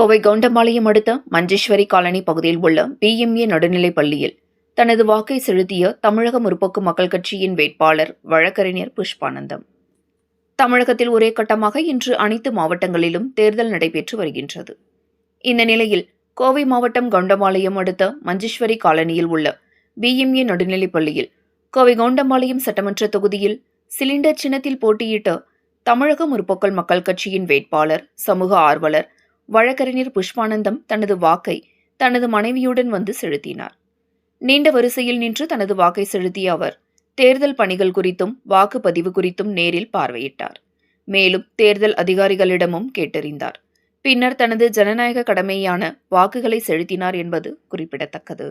கோவை கவுண்டம்பாளையம் அடுத்த மஞ்சேஸ்வரி காலனி பகுதியில் உள்ள பிஎம்ஏ நடுநிலைப் பள்ளியில் தனது வாக்கை செலுத்திய தமிழக முற்போக்கு மக்கள் கட்சியின் வேட்பாளர் வழக்கறிஞர் புஷ்பானந்தம். தமிழகத்தில் ஒரே கட்டமாக இன்று அனைத்து மாவட்டங்களிலும் தேர்தல் நடைபெற்று வருகின்றது. இந்த நிலையில் கோவை மாவட்டம் கவுண்டம்பாளையம் அடுத்த மஞ்சேஸ்வரி காலனியில் உள்ள பிஎம்ஏ நடுநிலைப் பள்ளியில் கோவை கவுண்டம்பாளையம் சட்டமன்ற தொகுதியில் சிலிண்டர் சின்னத்தில் போட்டியிட்ட தமிழக முற்போக்கு மக்கள் கட்சியின் வேட்பாளர், சமூக ஆர்வலர் வழக்கறிஞர் புஷ்பானந்தம் தனது வாக்கை தனது மனைவியுடன் வந்து செலுத்தினார். நீண்ட வரிசையில் நின்று தனது வாக்கை செலுத்திய அவர் தேர்தல் பணிகள் குறித்தும் வாக்குப்பதிவு குறித்தும் நேரில் பார்வையிட்டார். மேலும் தேர்தல் அதிகாரிகளிடமும் கேட்டறிந்தார். பின்னர் தனது ஜனநாயக கடமையான வாக்குகளை செலுத்தினார் என்பது குறிப்பிடத்தக்கது.